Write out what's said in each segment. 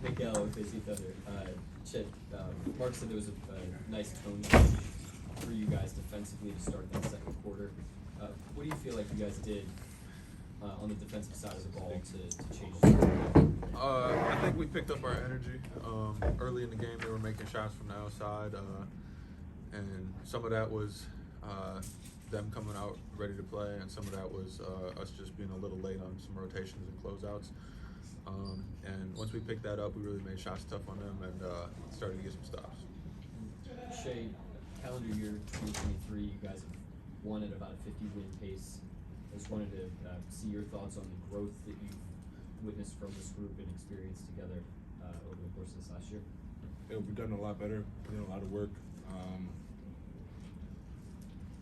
Miguel with AC Thunder. Chet, Mark said there was a nice tone change for you guys defensively to start that second quarter. What do you feel like you guys did on the defensive side of the ball to change it? I think we picked up our energy. Early in the game, they were making shots from the outside, and some of that was them coming out ready to play, and some of that was us just being a little late on some rotations and closeouts. And once we picked that up, we really made shots tough on them and started to get some stops. Shai, calendar year 2023, you guys have won at about a 50-win pace. I just wanted to see your thoughts on the growth that you've witnessed from this group and experienced together over the course of this last year. Yeah, we've done a lot better, put in a lot of work.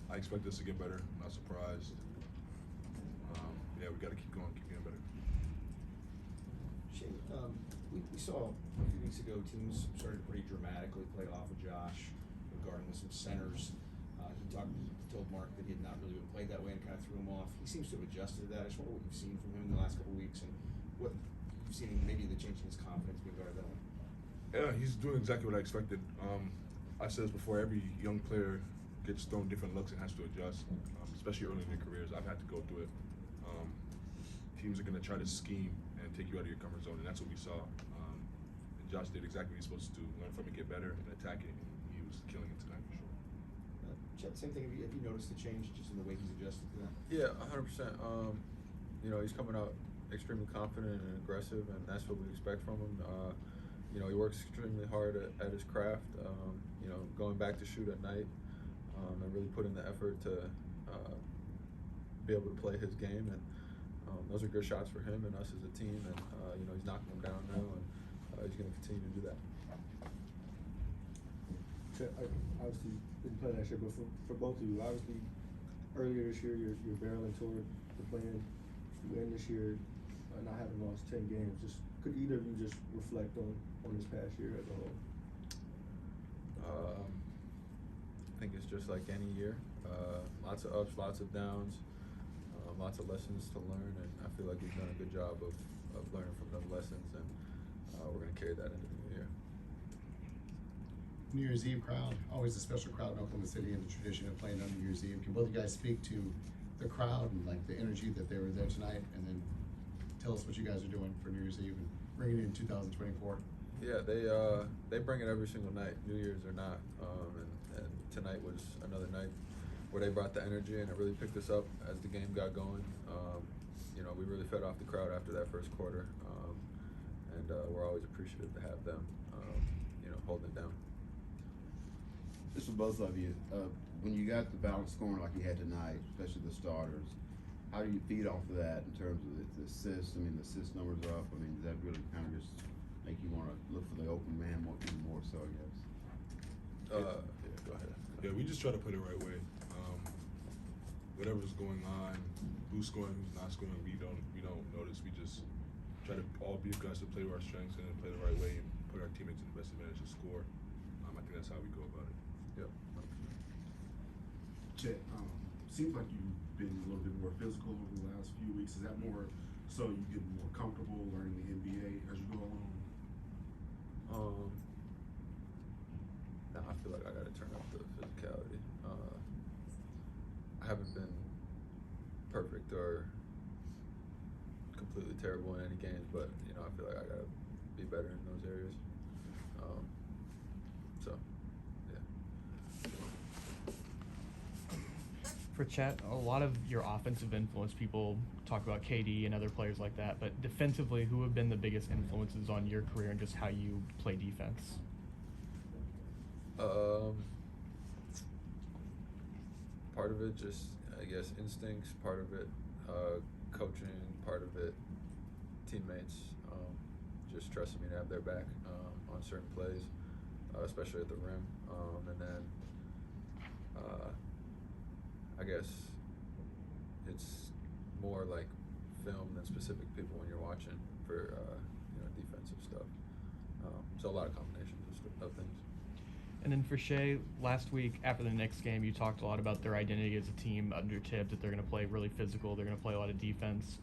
I expect us to get better. I'm not surprised. Yeah, we got to keep going, keep getting better. Shai, we saw a few weeks ago teams started pretty dramatically play off of Josh regarding some centers. He told Mark that he had not really been played that way and kind of threw him off. He seems to have adjusted to that. I just wonder what you've seen from him in the last couple of weeks and what you've seen, maybe the change in his confidence being guarded that way. Yeah, he's doing exactly what I expected. I said this before, every young player gets thrown different looks and has to adjust, especially early in their careers. I've had to go through it. Teams are going to try to scheme and take you out of your comfort zone, and that's what we saw. And Josh did exactly what he's supposed to do, learn from it, get better, and attack it. And he was killing it tonight for sure. Chet, same thing. Have you noticed the change just in the way he's adjusted to that? Yeah, 100%. You know, he's coming out extremely confident and aggressive, and that's what we expect from him. You know, he works extremely hard at his craft. You know, going back to shoot at night, and really put in the effort to be able to play his game. And those are good shots for him and us as a team. And you know, he's knocking them down now, and he's going to continue to do that. Obviously, didn't play last year, but for both of you, obviously, earlier this year, you're barreling toward the plan. You end this year not having lost 10 games. Just could either of you just reflect on this past year as a whole? I think it's just like any year. Lots of ups, lots of downs, lots of lessons to learn, and I feel like we've done a good job of learning from those lessons, and we're going to carry that into the new year. New Year's Eve crowd, always a special crowd in Oklahoma City, and the tradition of playing on New Year's Eve. Can both of you guys speak to the crowd and like the energy that they were there tonight, and then tell us what you guys are doing for New Year's Eve and bringing it in 2024? Yeah, they bring it every single night, New Year's or not, and tonight was another night where they brought the energy, and it really picked us up as the game got going. You know, we really fed off the crowd after that first quarter, and we're always appreciative to have them, you know, holding it down. This for both of you. When you got the balance scoring like you had tonight, especially the starters, how do you feed off of that in terms of the assists? I mean, the assist numbers are up. I mean, does that really kind of just make you want to look for the open man even more so, I guess? Yeah, go ahead. Yeah, we just try to play the right way. Whatever's going on, who's scoring, who's not scoring, we don't notice. We just try to all be aggressive, play to our strengths, and play the right way, and put our teammates in the best advantage to score. I think that's how we go about it. Yep. Chet, seems like you've been a little bit more physical over the last few weeks. Is that more so you get more comfortable learning the NBA as you go along? Now I feel like I got to turn up the physicality. I haven't been perfect or completely terrible in any games, but you know, I feel like I got to be better in those areas. So, yeah. For Chet, a lot of your offensive influence, people talk about KD and other players like that, but defensively, who have been the biggest influences on your career and just how you play defense? Part of it just, I guess, instincts, part of it coaching, part of it teammates, just trusting me to have their back on certain plays, especially at the rim. And then I guess it's more like film than specific people when you're watching for you know, defensive stuff. So a lot of combinations of things. And then for Shai, last week after the Knicks game, you talked a lot about their identity as a team under Tibbs, that they're going to play really physical, they're going to play a lot of defense.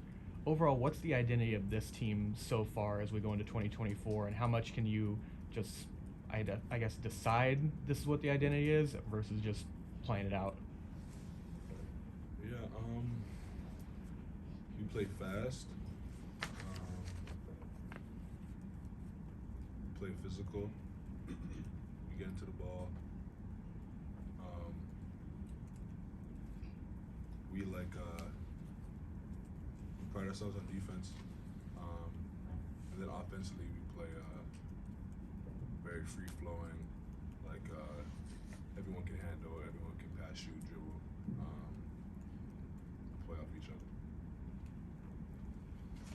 overall, what's the identity of this team so far as we go into 2024, and how much can you just, I guess, decide this is what the identity is versus just playing it out? Yeah, you play fast. You play physical. You get into the ball. We pride ourselves on defense, and then offensively we play very free flowing, everyone can handle, everyone can pass, shoot, dribble, play off each other.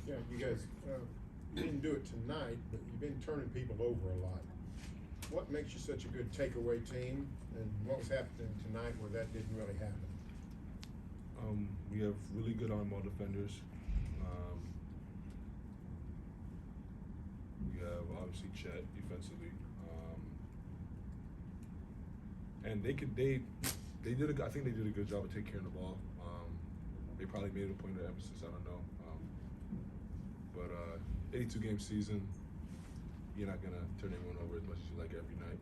Yeah, you guys, you didn't do it tonight, but you've been turning people over a lot. What makes you such a good takeaway team, and what was happening tonight where that didn't really happen? We have really good on-ball defenders. We have obviously Chet defensively, and I think they did a good job of taking care of the ball. They probably made it a point of emphasis. I don't know, but 82-game season, you're not gonna turn anyone over as much as you like every night.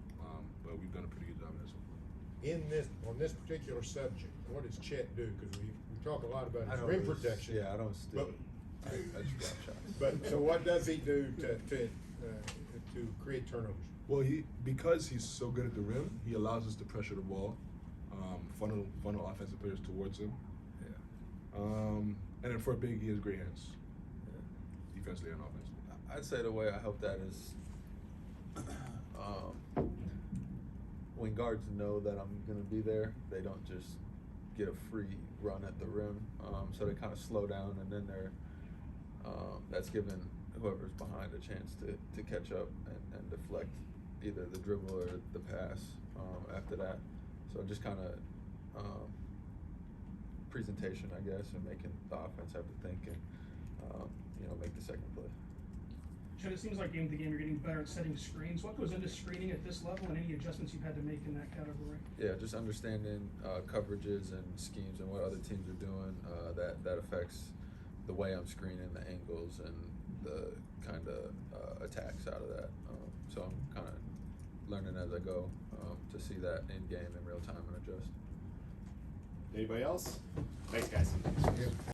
But we've done a pretty good job of that so far. On this particular subject, what does Chet do? Because we talk a lot about I his don't rim really- protection. Yeah, I don't steal. But- I just drop shots. But so what does he do to create turnovers? Well, because he's so good at the rim, he allows us to pressure the ball, funnel offensive players towards him. Yeah. And then for a big, he has great hands, Yeah. defensively and offensively. I'd say the way I help that is when guards know that I'm going to be there, they don't just get a free run at the rim. So they kind of slow down, and then that's giving whoever's behind a chance to catch up and deflect either the dribble or the pass after that. So just kind of presentation, I guess, and making the offense have to think and make the second play. Chet, it seems like game to game you're getting better at setting screens. What goes into screening at this level, and any adjustments you've had to make in that category? Yeah, just understanding coverages and schemes and what other teams are doing. That affects the way I'm screening, the angles, and the kind of attacks out of that. So I'm kind of learning as I go to see that in game in real time and adjust. Anybody else? Thanks, guys. Yeah.